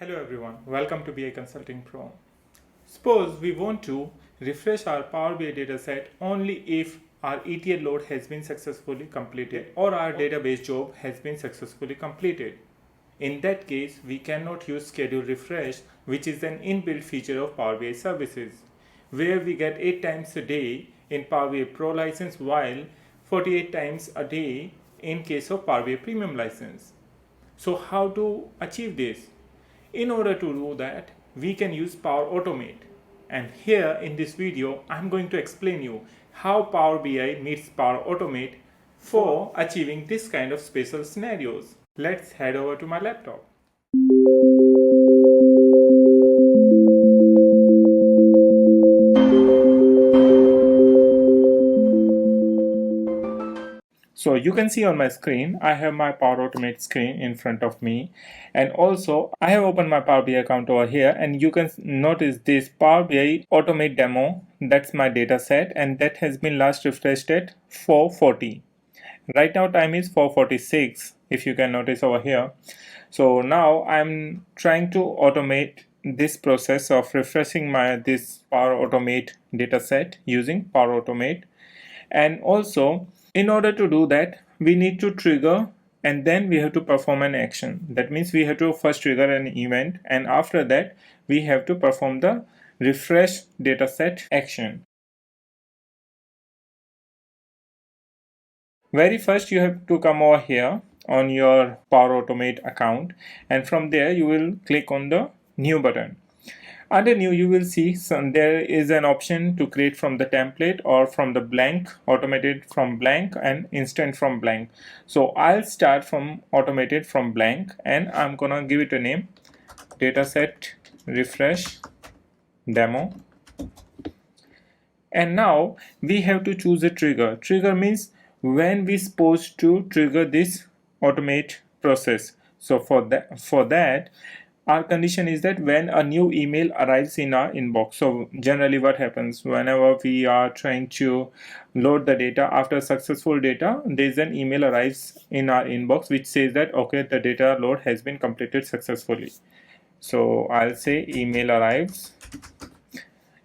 Hello everyone, welcome to BI Consulting Pro. Suppose we want to refresh our Power BI dataset only if our ETL load has been successfully completed or our database job has been successfully completed. In that case, we cannot use schedule refresh, which is an inbuilt feature of Power BI services, where we get 8 times a day in Power BI Pro license while 48 times a day in case of Power BI Premium license. So how to achieve this? In order to do that, we can use Power Automate. And here in this video, I'm going to explain you how Power BI meets Power Automate for achieving this kind of special scenarios. Let's head over to my laptop. So you can see on my screen, I have my Power Automate screen in front of me, and also I have opened my Power BI account over here, and you can notice this Power BI Automate demo. That's my data set, and that has been last refreshed at 4:40. Right now time is 4:46, if you can notice over here. So now I'm trying to automate this process of refreshing this Power Automate data set using Power Automate. And also, in order to do that, we need to trigger and then we have to perform an action. That means we have to first trigger an event, and after that we have to perform the refresh dataset action. Very first, you have to come over here on your Power Automate account, and from there you will click on the new button. Under new, you will see there is an option to create from the template or from the blank, automated from blank, and instant from blank. So I'll start from automated from blank, and I'm gonna give it a name, dataset refresh demo. And now we have to choose a trigger. Trigger means when we supposed to trigger this automate process. So for that our condition is that when a new email arrives in our inbox. So generally what happens whenever we are trying to load the data, after successful data, there's an email arrives in our inbox which says that okay, the data load has been completed successfully. So I'll say email arrives,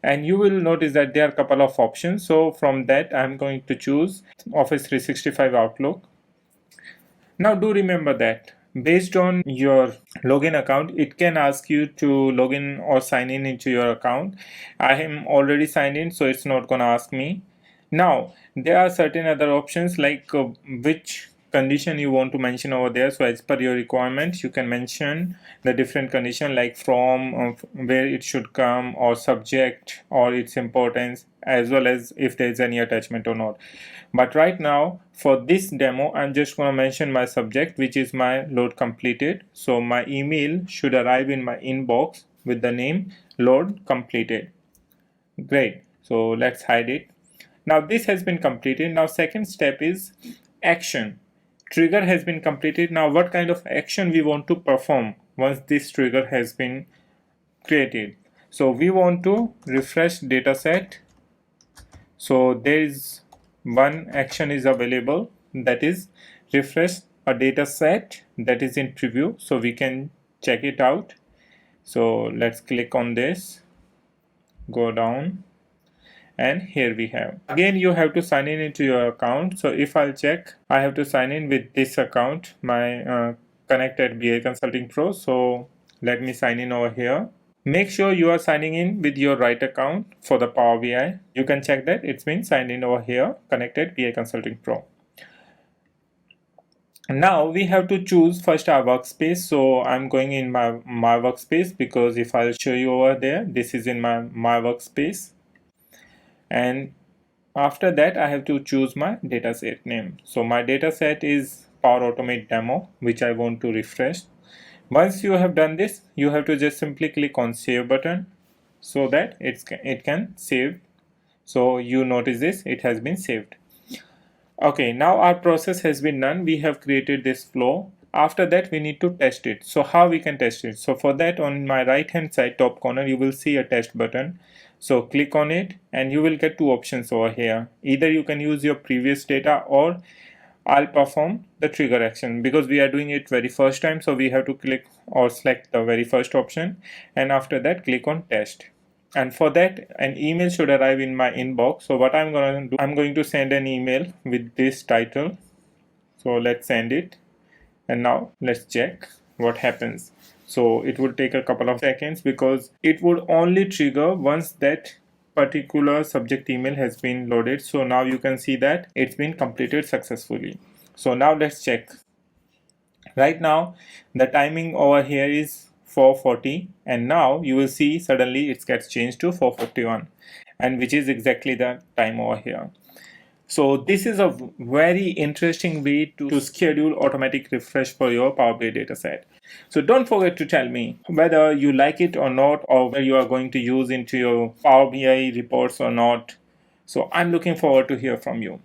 and you will notice that there are a couple of options. So from that I'm going to choose Office 365 Outlook. Now do remember that based on your login account, it can ask you to log in or sign in into your account. I am already signed in, so it's not gonna ask me. Now there are certain other options like which condition you want to mention over there. So as per your requirement, you can mention the different condition like from where it should come, or subject, or its importance, as well as if there is any attachment or not. But right now for this demo, I'm just going to mention my subject, which is my load completed. So my email should arrive in my inbox with the name load completed. Great. So let's hide it. Now this has been completed. Now second step is action. Trigger has been completed. Now what kind of action we want to perform once this trigger has been created? So we want to refresh dataset. So there is one action is available, that is refresh a data set that is in preview, so we can check it out. So let's click on this, go down, and here we have, again you have to sign in into your account. So if I'll check, I have to sign in with this account, my connected BI Consulting Pro. So let me sign in over here. Make sure you are signing in with your right account for the Power BI. You can check that it's been signed in over here, connected BI Consulting Pro. Now we have to choose first our workspace. So I'm going in my workspace, because if I'll show you over there, this is in my workspace. And after that I have to choose my dataset name. So my dataset is Power Automate demo, which I want to refresh. Once you have done this, you have to just simply click on save button so that it can save. So you notice this, it has been saved. Okay, now our process has been done. We have created this flow. After that we need to test it. So how we can test it? So for that, on my right hand side top corner you will see a test button. So click on it and you will get two options over here. Either you can use your previous data, or I'll perform the trigger action. Because we are doing it very first time, so we have to click or select the very first option, and after that click on test. And for that, an email should arrive in my inbox. So what I'm going to do, I'm going to send an email with this title. So let's send it, and now let's check what happens. So it would take a couple of seconds, because it would only trigger once that particular subject email has been loaded. So now you can see that it's been completed successfully. So now let's check. Right now the timing over here is 4:40, and now you will see suddenly it gets changed to 4:51, and which is exactly the time over here. So this is a very interesting way to schedule automatic refresh for your Power BI dataset. So don't forget to tell me whether you like it or not, or whether you are going to use into your Power BI reports or not. So I'm looking forward to hear from you.